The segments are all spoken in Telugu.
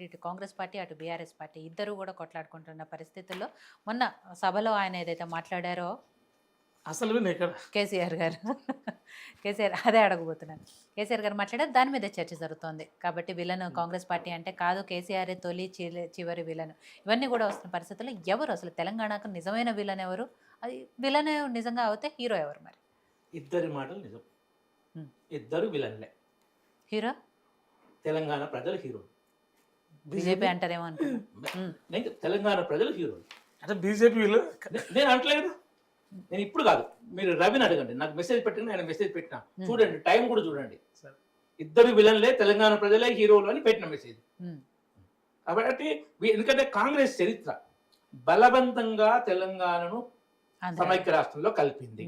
ఇటు కాంగ్రెస్ పార్టీ అటు బీఆర్ఎస్ పార్టీ ఇద్దరు కూడా కొట్లాడుకుంటున్న పరిస్థితుల్లో మొన్న సభలో ఆయన ఏదైతే మాట్లాడారో అసలు విన్ ఎక్కడ కేసీఆర్ గారు కేసీఆర్ అదే అడగబోతున్నాను. కేసీఆర్ గారు మాట్లాడారు, దాని మీద చర్చ జరుగుతోంది. కాబట్టి విలన్ కాంగ్రెస్ పార్టీ అంటే కాదు, కేసీఆర్ తొలి చివరి విలన్, ఇవన్నీ కూడా వస్తున్న పరిస్థితుల్లో ఎవరు అసలు తెలంగాణకు నిజమైన విలన్ ఎవరు? అది విలన్ నిజంగా అవుతే హీరో ఎవరు మరి? ఇద్దరి మాటలు నిజం. ఇద్దరు విలన్లే. హీరో తెలంగాణ ప్రజలు హీరో, బీజేపీ అంటారేమో అనుకున్నా. నేను తెలంగాణ ప్రజలు హీరో అంటే బీజేపీ నేను అంటలేదు. నేను ఇప్పుడు కాదు, మీరు రవిని అడగండి, నాకు మెసేజ్ పెట్టిన ఆయన మెసేజ్ పెట్టిన చూడండి, టైం కూడా చూడండి. ఇద్దరు విలన్లే, తెలంగాణ ప్రజలే హీరోలు అని పెట్టిన మెసేజ్. కాబట్టి ఎందుకంటే కాంగ్రెస్ చరిత్ర బలవంతంగా తెలంగాణను సమైక్య రాష్ట్రంలో కలిపింది.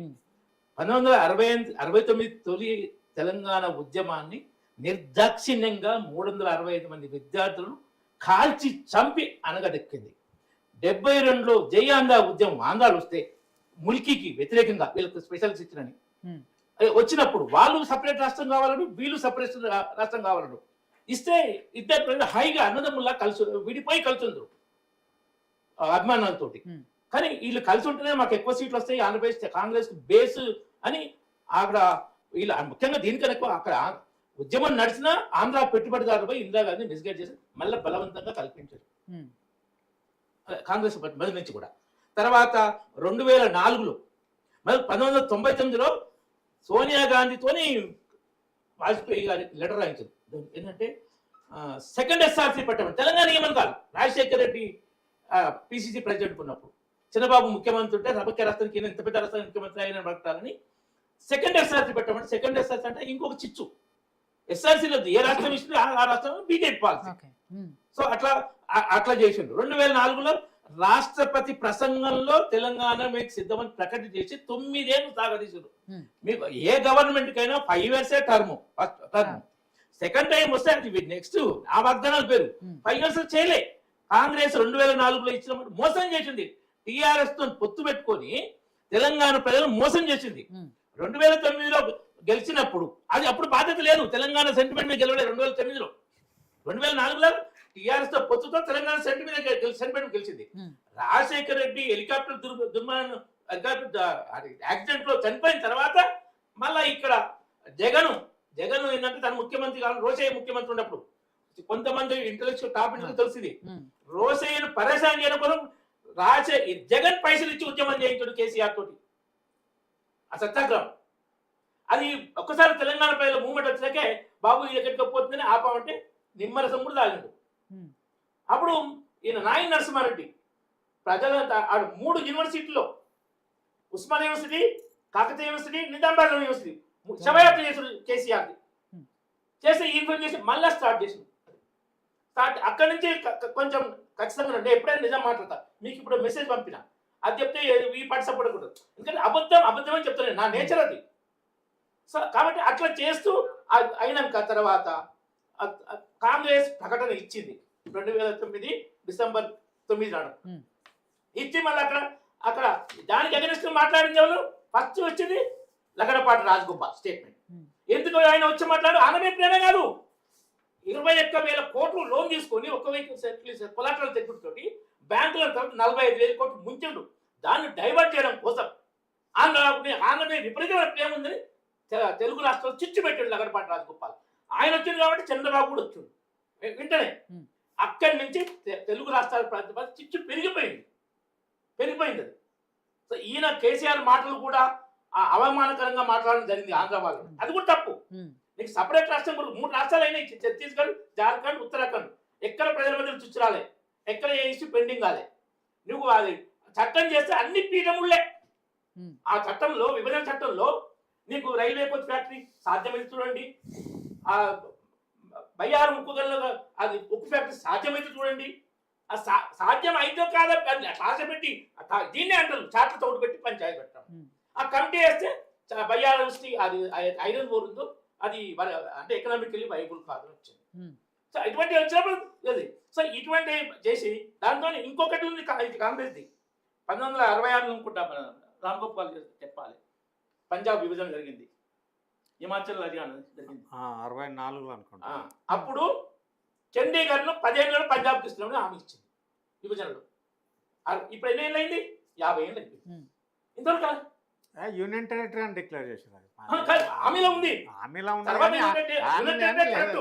1969 తొలి తెలంగాణ ఉద్యమాన్ని నిర్దాక్షిణ్యంగా 365 మంది విద్యార్థులను కాల్చి చంపి అనగదెక్కింది. 72లో జై ఆంధ్ర ఉద్యమం, ఆంధ్రాలు వస్తే ములికీకి వ్యతిరేకంగా వీళ్ళకి స్పెషల్స్ ఇచ్చినని వచ్చినప్పుడు వాళ్ళు సపరేట్ రాష్ట్రం కావాలను, వీళ్ళు సపరేట్ రాష్ట్రం కావాలను ఇస్తే ఇద్దరు ప్రజలు హాయిగా అన్నదమ్ముల్లా కలిసి విడిపోయి కలిసిండ్రు అభిమానాలతోటి. కానీ వీళ్ళు కలిసి ఉంటేనే మాకు ఎక్కువ సీట్లు వస్తాయి, ఆంధ్రప్రదేశ్ కాంగ్రెస్ బేస్ అని అక్కడ వీళ్ళు ముఖ్యంగా దీనికన్నా ఎక్కువ అక్కడ ఉద్యమం నడిచినా ఆంధ్ర పెట్టుబడిదారులపై ఇందిరాగాంధీ మిస్గైడ్ చేసి మళ్ళీ బలవంతంగా కల్పించారు కాంగ్రెస్ మొదటి నుంచి కూడా. తర్వాత 2004లో మరి 1999లో సోనియా గాంధీతోని వాజ్పేయి గారి లెటర్ రాయించారు. ఏంటంటే సెకండ్ ఎస్ఆర్సీ పెట్టమని. తెలంగాణ ఏమని కాదు, రాజశేఖర రెడ్డి పిసిసి ప్రెసిడెంట్ ఉన్నప్పుడు చంద్రబాబు ముఖ్యమంత్రి ఉంటే రబక్య రాష్ట్రానికి ఇంత పెద్ద రాష్ట్రానికి ముఖ్యమంత్రి అయిన పడతారని సెకండ్ ఎస్ఆర్సీ పెట్టమని. సెకండ్ ఎస్ఆర్సీ అంటే ఇంకొక చిచ్చు, ఎస్ఆర్సీలో ఏ రాష్ట్రం ఇస్తుంది ఆ రాష్ట్రం బీజేపీ పాలసీ. సో అట్లా చేసిండు. 2004లో రాష్ట్రపతి ప్రసంగంలో తెలంగాణ మీకు సిద్ధమని ప్రకటన చేసి 9 ఏళ్ళు సాగదీశారు. మీకు ఏ గవర్నమెంట్ కైనా 5 years term, first term. Second time వస్తే అది నెక్స్ట్ ఆ వాగ్దానాలు పేరు 5 years చేయలే. కాంగ్రెస్ 2004లో ఇచ్చిన మోసం చేసింది. టిఆర్ఎస్ తో పొత్తు పెట్టుకొని తెలంగాణ ప్రజలు మోసం చేసింది. 2009లో గెలిచినప్పుడు అది అప్పుడు బాధ్యత లేదు, తెలంగాణ సెంటిమెంట్ మీద గెలవలేదు. 2009లో 2004లో టిఆర్ఎస్ తో పొత్తుతో తెలంగాణ సెంటిమెంట్ గెలిచింది. రాజశేఖర రెడ్డి హెలికాప్టర్ దుర్మరణం యాక్సిడెంట్ లో చనిపోయిన తర్వాత మళ్ళా ఇక్కడ జగన్ ఏంటంటే తన ముఖ్యమంత్రి కాదు, రోషయ్య ముఖ్యమంత్రి ఉన్నప్పుడు కొంతమంది ఇంటలెక్చువల్ టాప్ తెలిసింది. రోషయ్యను పరేషాన్ చేయడం కోసం జగన్ పైసలు ఇచ్చి ఉద్యమం చేయించాడు కేసీఆర్ తోటి ఆ సత్యాగ్రహం. అది ఒక్కసారి తెలంగాణ ప్రజల మూవ్మెంట్ వచ్చాకే బాబు ఇది ఎక్కడికపోతుందని ఆపామంటే నిమ్మరసం కూడా తాగిండు. అప్పుడు ఈయన నాయన నరసింహారెడ్డి ప్రజలంతా ఆడు 3 యూనివర్సిటీలో, Osmania university, Kakatiya university, Nizamabad university శవయాత్ర చేసాడు కేసీఆర్. చేసి ఇన్ఫర్మేషన్ మళ్ళీ స్టార్ట్ చేసింది. అక్కడి నుంచి కొంచెం ఖచ్చితంగా నేను ఎప్పుడైనా నిజం మాట్లాడతా, మీకు ఇప్పుడు మెసేజ్ పంపిన అది చెప్తే ఈ పార్టీ సపోర్ట్ కూడా, ఎందుకంటే అబద్ధం అని చెప్తాను, నా నేచర్ అది. సో కాబట్టి అట్లా చేస్తూ అయినాక తర్వాత కాంగ్రెస్ ప్రకటన ఇచ్చింది 2009 డిసెంబర్ 9 నాడు ఇచ్చి మళ్ళీ అక్కడ దానికి అగెనిస్ట్ మాట్లాడింది ఎవరు? ఫస్ట్ వచ్చింది లగడపాటి రాజగోపాల్ స్టేట్మెంట్. ఎందుకు ఆయన వచ్చి మాట్లాడు, ఆనమేట్లనే కాదు 21,000 కోట్లు లోన్ తీసుకొని ఒక్క వెహికల్ కొలాటరల్ సెక్యూరిటీ తోటి బ్యాంకుల 45,000 కోట్లు ముంచిండు. దాన్ని డైవర్ట్ చేయడం కోసం ఆంధ్ర విపరీతమైన ప్రేమ ఉందని తెలుగు రాష్ట్రంలో చిచ్చు పెట్టాడు లగడపాటి రాజగోపాల్. ఆయన వచ్చింది కాబట్టి చంద్రబాబు కూడా వచ్చాడు వెంటనే. అక్కడి నుంచి తెలుగు రాష్ట్రాల ప్రాంత చిచ్చు పెరిగిపోయింది అది. సో ఈయన కేసీఆర్ మాటలు కూడా అవమానకరంగా మాట్లాడడం జరిగింది ఆంధ్ర వాళ్ళు. అది కూడా తప్పు. నీకు సపరేట్ రాష్ట్రం కూడా 3 రాష్ట్రాలు అయినాయి, ఛత్తీస్గఢ్, జార్ఖండ్, ఉత్తరాఖండ్. ఎక్కడ ప్రజల మధ్య చుచ్చు రాలే, ఎక్కడ ఏ ఇష్యూ పెండింగ్ కాలే. నువ్వు అది చట్టం చేస్తే అన్ని పీఠముళ్ళే. ఆ చట్టంలో, విభజన చట్టంలో నీకు రైల్వే కోచ్ ఫ్యాక్టరీ సాధ్యమైతే చూడండి, ఆ బయ్యారు ఉక్కుగల్లో అది ఉక్కు ఫ్యాక్టరీ సాధ్యమైతే చూడండి. ఆ సాధ్యం అయితే కాదా క్లాస్ పెట్టి దీన్నే అంటారు చాట్ల తోడు పెట్టి పంచాయతీ పెట్టడం. ఆ కమిటీ వేస్తే బయ్యారు యూనివర్సిటీ అది ఐరన్ ఓర్ ఉందో అది అంటే ఎకనామికల్లీ వైబుల్ కాదు వచ్చింది. సో ఇటువంటి వచ్చినప్పుడు అది. సో ఇటువంటి చేసి దాంతో ఇంకొకటి ఉంది కాంగ్రెస్ది 1966 అనుకుంటా, రామ్ గోపాల్ చెప్పాలి, పంజాబ్ విభజన జరిగింది, హిమాచల్ హర్యానా జరిగింది 64 అనుకుంటా. అప్పుడు చండీగఢ్ను 10 ఏళ్ళలో పంజాబ్కి ఇస్తున్నామని హామీ ఇచ్చింది విభజనలో. ఇప్పుడు ఎన్ని ఏళ్ళు అయింది? 50 ఏళ్ళు అయింది. ఇంతవరకు కాదు. యూనియన్ టెరిటరీ అని డిక్లేర్ చేశారు అది. హామీలో ఉంది. హామీలో ఉంది తర్వాత కానీ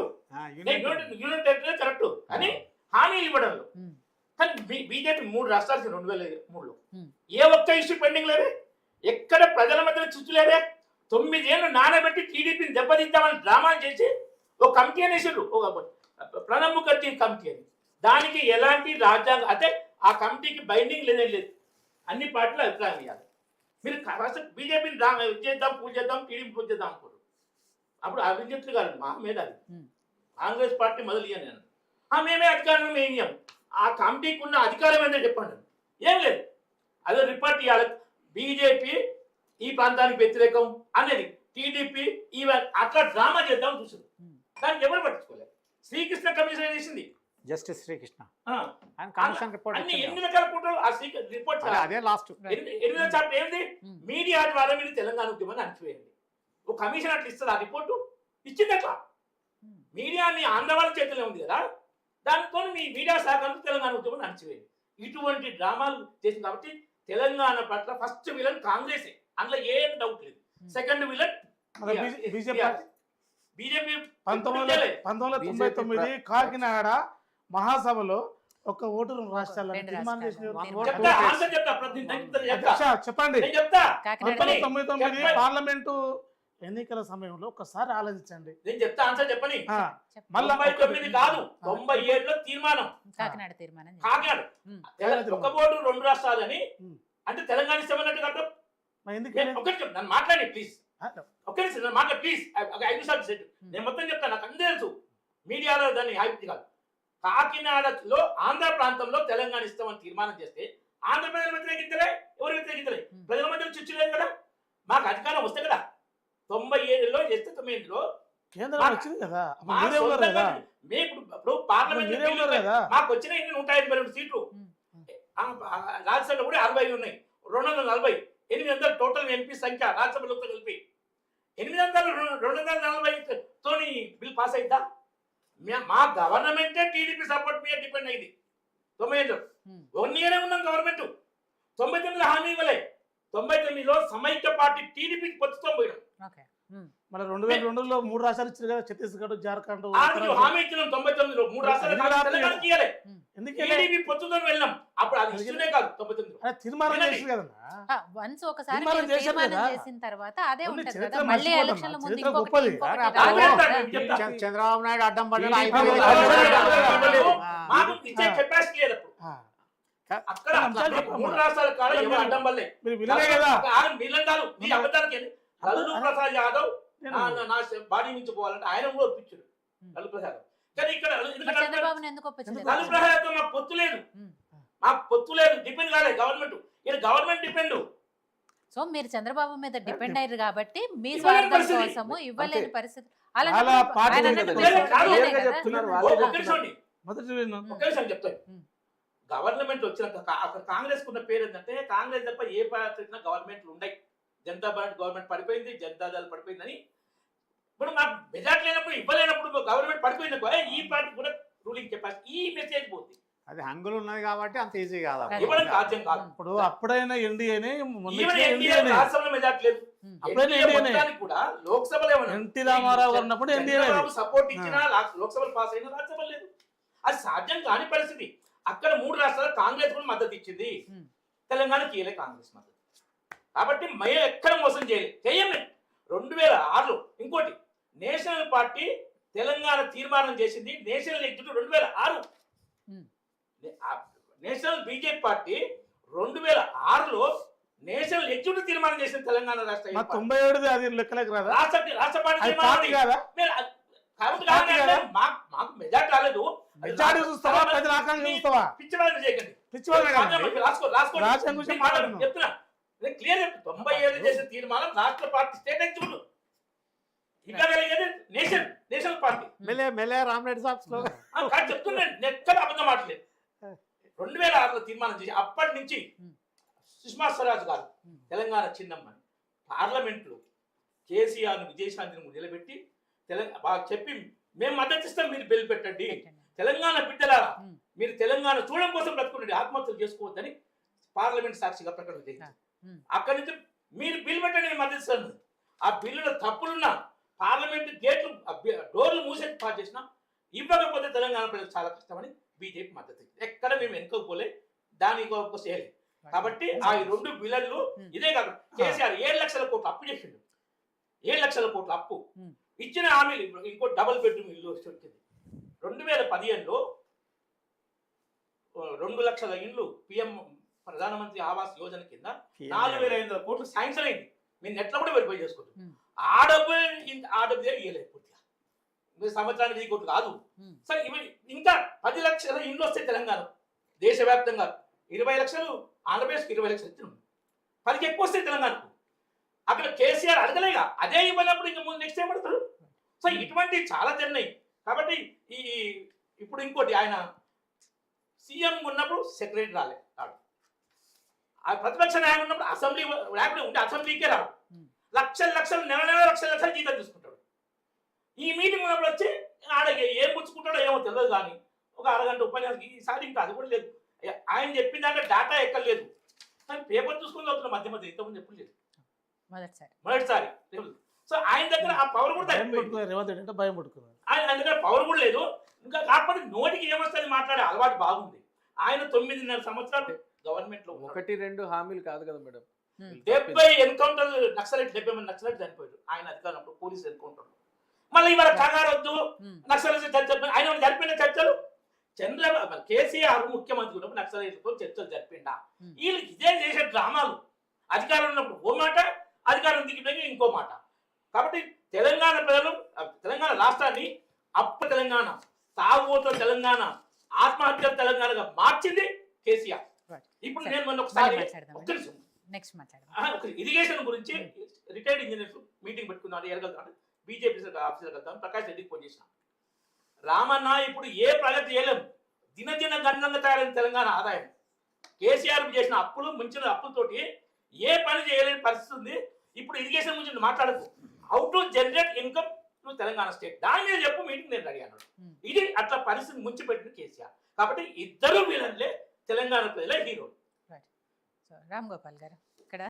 యూనియన్ టెరిటరీ కరెక్ట్ అని హామీలు ఇవ్వడంలో. కానీ బీజేపీ 3 రాష్ట్రాలకి 2003లో ఏ ఒక్క ఇష్యూ పెండింగ్ లేదే, ఎక్కడ ప్రజల మధ్యలో చిచ్చు లేదే. 9 ఏళ్ళు నానబెట్టి టీడీపీని దెబ్బతీద్దామని డ్రామాలు చేసి ఒక కమిటీ అనేసారు, ఒక ప్రణబ్ ముఖర్జీ కమిటీ అని. దానికి ఎలాంటి రాజ్యాంగ అంటే ఆ కమిటీకి బైండింగ్ లేదే లేదు. అన్ని పార్టీలు అభిప్రాయం ఇవ్వాలి. మీరు బీజేపీని చేద్దాం పూజ చేద్దాం టీడీపీ పూజ చేద్దాం అనుకోరు. అప్పుడు అభిజిత్లు గారు మా మీద కాంగ్రెస్ పార్టీ మొదలు ఇయ్యను నేను, మేమే అధికారం మేము ఇయ్యాం. ఆ కమిటీకి ఉన్న అధికారం ఏంటో చెప్పండి. ఏం లేదు, అదే రిపోర్ట్ ఇవ్వాలి. బీజేపీ ఈ ప్రాంతానికి వ్యతిరేకం అనేది, టీడీపీ ఈవెన్ అట్లా డ్రామా చేద్దాం చూసారు. దానికి ఎవరు పట్టించుకోలేదు. శ్రీకృష్ణ కమిషన్ చేసింది జస్టిస్ శ్రీకృష్ణ అన్ని 8 రకాల కుట్రలు ఆ రిపోర్ట్. అదే లాస్ట్ 8వ చాప్టర్ ఏంది? మీడియా ద్వారా మీరు తెలంగాణ ఉద్యమాన్ని అణచివేయండి. ఒక కమిషన్ అట్లా ఇస్తుంది. ఆ రిపోర్టు ఇచ్చింది అట్లా. మీడియా మీ ఆంధ్ర వాళ్ళ చేతిలో ఉంది కదా, దానితో మీ మీడియా సహకారంతో తెలంగాణ ఉద్యమాన్ని అణచివేయండి. ఇటువంటి డ్రామాలు చేసింది. కాబట్టి తెలంగాణ పట్ల ఫస్ట్ విలన్ కాంగ్రెసే, అందులో ఏం డౌట్ లేదు. Second villain BJP. 1999 కాకినాడ మహాసభలో ఒక ఓటు రాష్ట్రాలను తీర్మానం చెప్పండి. 1999 పార్లమెంటు ఎన్నికల సమయంలో ఒకసారి ఆలోచించండి. నేను చెప్తా ఆన్సర్ చెప్పని. 99 కాదు 97లో తీర్మానం, కాకినాడ తీర్మానం. కాకినాడ ఒక ఓటు 2 రాష్ట్రాలని అంటే తెలంగాణ ఇస్తామన్నట్టు కదా. నన్ను మాట్లాడి ప్లీజ్, ఒకే నన్ను మాట్లాడి ప్లీజ్. 5 నిమిషాలు సెట్. నేను మొత్తం చెప్తాను, నాకు అందరూ తెలుసు. మీడియాలో దాన్ని హైప్ కాదు. కాకినాడలో ఆంధ్ర ప్రాంతంలో తెలంగాణ ఇస్తామని తీర్మానం చేస్తే ఆంధ్రప్రదేశ్ వ్యతిరేకించలే, ఎవరు వ్యతిరేకించలే, ప్రజల మధ్యలో చిచ్చు లేదు కదా. మాకు అధికారం వస్తే కదా. 97లో చేస్తే 98లో కేంద్రం వచ్చింది కదా. ఇప్పుడు పార్లమెంట్ మాకు వచ్చిన 182 సీట్లు, రాజ్యసభలో కూడా 60 ఉన్నాయి. 240 800 టోటల్ ఎంపీ సంఖ్య రాజ్యసభలో కలిపి 240 తోని బిల్ పాస్ అయిద్దా? మా గవర్నమెంటే టీడీపీ సపోర్ట్ మీద డిపెండ్ అయింది. 97లో 1 ఇయర్ ఉన్నాం గవర్నమెంట్. 99లో హామీ ఇవ్వలే. 99లో సమైక్య పార్టీ టీడీపీకి పొత్తుతో పోయినాం. మన 2002లో 3 రాష్ట్రాలు ఇచ్చారు కదా, ఛత్తీస్గఢ్, జార్ఖండ్. హామీ ఇచ్చినాం 99లో 3 రాష్ట్రాలు ఇయ్యలే. టీడీపీ పొత్తుతో వెళ్ళాం. అప్పుడు అది ఇష్యూనే కాదు. 99లో తీర్మానం చేసి కదన్నా. వన్స్ ఒకసారి తీర్మానం చేసిన తర్వాత అదే ఉంటది కదా. చరిత్ర మళ్ళీ మర్చిపోతాం. ఎలక్షన్ల ముందు చరిత్ర ఇంకొకటి గొప్పది. చంద్రబాబు నాయుడు అడ్డం పడ్డాడు. మాకు ఇచ్చే కెపాసిటీ లేదు అప్పుడు. అక్కడ 3 రాష్ట్రాల కాడ ఎవరు అడ్డం వల్లే మీరు వినలే కదా. మిలందారు మీ అబద్ధానికి లల్లూ ప్రసాద్ యాదవ్ నా బాడీ నుంచి పోవాలంటే ఆయన కూడా ఒప్పించాడు లల్లూ ప్రసాద్. కానీ ఇక్కడ చంద్రబాబుని ఎందుకు ఒప్పించలేదు? లల్లూ ప్రసాద్ తో మాకు పొత్తు లేదు, డిపెండ్ కాలేదు గవర్నమెంట్. ఇది గవర్నమెంట్ డిపెండ్. సో మీరు చంద్రబాబు మీద డిపెండ్ అయ్యారు కాబట్టి మీ స్వార్థం కోసము ఇవ్వలేని పరిస్థితి. గవర్నమెంట్ వచ్చినాక అక్కడ కాంగ్రెస్ కున్న పేరు ఏంటంటే, కాంగ్రెస్ తప్ప ఏ పార్టీ వచ్చినా గవర్నమెంట్లు ఉన్నాయి. జనతా పార్టీ గవర్నమెంట్ పడిపోయింది, జనతాదళ్ పడిపోయిందని. ఇప్పుడు మాకు మెజార్టీ లేనప్పుడు ఇవ్వలేనప్పుడు గవర్నమెంట్ పడిపోయింది, ఈ పార్టీ కూడా రూలింగ్ కెపాసిటీ. ఈ మెసేజ్ పోతుంది. అది హంగులు ఉన్నది కాబట్టి అంత ఈజీ కాదు. ఇవ్వడం సాధ్యం కాదు. ఇప్పుడు అప్పుడైనా ఎన్డీఏనే రాష్ట్రంలో మెజార్టీ లేదు. కూడా లోక్సభలో ఎన్టీ రామారావు ఉన్నప్పుడు ఎన్డీఏ సపోర్ట్ ఇచ్చినా లోక్సభలో పాస్ అయినా రాజ్యసభ లేదు. అది సాధ్యం కాని పరిస్థితి. అక్కడ 3 రాష్ట్రాలు కాంగ్రెస్ కూడా మద్దతు ఇచ్చింది, తెలంగాణకి ఇయ్యలే కాంగ్రెస్ మద్దతు. కాబట్టి మేము ఎక్కడ మోసం చేయలేదు. 2006లో ఇంకోటి నేషనల్ పార్టీ తెలంగాణ తీర్మానం చేసింది. National executive 2006. National BJP party 2006లో నేషనల్ ఎగ్జిక్యూటివ్ తీర్మానం చేసింది తెలంగాణ రాష్ట్ర. 97 అది లెక్కలేక రాదా? రాష్ట్ర పార్టీ మాకు మెజార్టీ రాలేదు. మెజార్టీ చూస్తావా, ప్రజల ఆకాంక్ష చూస్తావా? పిచ్చివాళ్ళు చేయకండి. చెప్తున్నా క్లియర్. 97 చేసిన తీర్మానం రాష్ట్ర పార్టీ స్టేట్ ఎగ్జిక్యూటివ్. ఇంకా కలిగేది నేషనల్ పార్టీ. రామరెడ్డి సాబ్ చెప్తున్నాను, ఎక్కడ అబద్ధం మాట్లేదు. 2006లో తీర్మానం చేసి అప్పటి నుంచి సుష్మా స్వరాజ్ గారు తెలంగాణ చిన్నమ్మని పార్లమెంట్లో కేసీఆర్ విజయశాంతిని నిలబెట్టి చెప్పి మేము మద్దతు ఇస్తాం, మీరు బిల్ పెట్టండి, తెలంగాణ బిడ్డలారా ఉమ్. మీరు తెలంగాణ చూడడం కోసం బ్రతుకునండి, ఆత్మహత్యలు చేసుకోవద్దని పార్లమెంట్ సాక్షిగా ప్రకటన చేయించారు. ఉమ్. అక్కడి నుంచి మీరు బిల్ పెట్టండి, నేను మద్దతు ఇస్తాను. ఆ బిల్లులో తప్పులున్నా పార్లమెంట్ గేట్లు డోర్లు మూసేసి పాస్ చేసినా ఇవ్వకపోతే తెలంగాణ ప్రజలకు చాలా కష్టమని బీజేపీ మద్దతు ఇచ్చింది. ఎక్కడ మేము వెనుకపోలే, దాని ఇంకొక చేయలేదు. కాబట్టి ఆ ఈ 2 బిల్లులు ఇదే కాదు, కేసీఆర్ 7 లక్షల కోట్లు అప్పు చేసిండు. 7 లక్షల కోట్ల అప్పు ఇచ్చిన హామీలు ఇంకో డబుల్ బెడ్రూమ్ ఇల్లు వచ్చింది. 2015లో 2 లక్షల ఇండ్లు పిఎం ప్రధానమంత్రి ఆవాస్ యోజన కింద 4,500 కోట్లు శాంక్షన్ అయింది. మీరు నెట్లో కూడా వెరిఫై చేసుకోవచ్చు. ఆ డబ్బు ఇవ్వలేదు పూర్తిగా, సంవత్సరానికి 1000 కోట్లు కాదు. సరే ఇవి ఇంకా 10 లక్షల ఇండ్లు వస్తాయి తెలంగాణ దేశవ్యాప్తంగా. 20 లక్షలు ఆంధ్రప్రదేశ్కి 20 లక్షలు ఇచ్చినాం, 10కి ఎక్కువ వస్తాయి తెలంగాణకు. అక్కడ కేసీఆర్ అడగలేగా, అదే ఇవ్వనప్పుడు ఇంకా ముందు నెక్స్ట్ ఏం పడతాడు. సో ఇటువంటి చాలా జరిగినాయి. కాబట్టి ఇప్పుడు ఇంకోటి, ఆయన సీఎం ఉన్నప్పుడు సెక్రటరీ రాలేదు, ఆ ప్రతిపక్ష నాయకుడు ఉన్నప్పుడు అసెంబ్లీ నాయకుడు ఉంటే అసెంబ్లీకే రాడు. లక్షలు నెల లక్షలు జీతం తీసుకుంటాడు. ఈ మీటింగ్ ఉన్నప్పుడు వచ్చి ఆడ ఏం పుచ్చుకుంటాడో ఏమో తెలియదు, కానీ ఒక అరగంట ఉపన్యాసం. ఈసారి ఇంకా అది కూడా లేదు. ఆయన చెప్పిన దాంట్లో డేటా ఎక్కలేదు, కానీ పేపర్ చూసుకుని అవుతున్నా మధ్య ఇంతకుముందు ఎప్పుడు లేదు, మొదటిసారి. సో ఆయన దగ్గర ఆ పవర్ కూడా రేవంత్ రెడ్డి అంటే భయం పట్టుకున్నారు. ఆయన దగ్గర పవర్ కూడా లేదు. ఇంకా కాకపోతే నోటికి ఏమొస్తుంది మాట్లాడే అలవాటు బాగుంది. ఆయన 9.5 సంవత్సరాలు గవర్నమెంట్ లో 1-2 హామీలు కాదు కదా మేడం, 70 ఎన్కౌంటర్లు, నక్సలైట్ 70 మంది నక్సలైట్ చనిపోయారు ఆయన అధికారంలో, పోలీసు ఎన్కౌంటర్లు. మళ్ళీ ఇవాళ కంగారొద్దు నక్సలైట్ చర్చలు, ఆయన జరిపిన చర్చలు. చంద్రబాబు కేసీఆర్ ముఖ్యమంత్రి ఉన్నప్పుడు నక్సలైట్లతో చర్చలు జరిపిండా. వీళ్ళు ఇదే చేసే డ్రామాలు. అధికారం ఉన్నప్పుడు ఓ మాట, అధికారం దిగిపోయి ఇంకో మాట. కాబట్టి తెలంగాణ ప్రజలు తెలంగాణ రాష్ట్రాన్ని అప్పు తెలంగాణ, తాగుబోతుల తెలంగాణ, ఆత్మహత్యల తెలంగాణగా మార్చింది కేసీఆర్. ఇప్పుడు నేను మొన్న ఒకసారి ఇరిగేషన్ గురించి రిటైర్డ్ ఇంజనీర్స్ మీటింగ్ పెట్టుకున్నాను, ఎరగలుగుతాను, బీజేపీ ఆఫీసర్ వెళ్తాను, ప్రకాష్ రెడ్డికి ఫోన్ చేసిన. రామన్న ఇప్పుడు ఏ ప్రాజెక్ట్ చేయలేము, దినదిన గణనంగా తయారైన తెలంగాణ ఆదాయం. కేసీఆర్ చేసిన అప్పులు, ముంచిన అప్పులతోటి ఏ పని చేయలేని పరిస్థితి ఉంది. ఇప్పుడు ఇరిగేషన్ గురించి మాట్లాడకు, how to generate income to Telangana state, దాని మీద చెప్పు మీటింగ్ నేను అడిగాను. ఇది అట్లా పరిస్థితి ముంచి పెట్టిన కేసీఆర్. కాబట్టి ఇద్దరు వీళ్ళే తెలంగాణ ప్రజలే హీరోలు. రామ్ గోపాల్ గారు.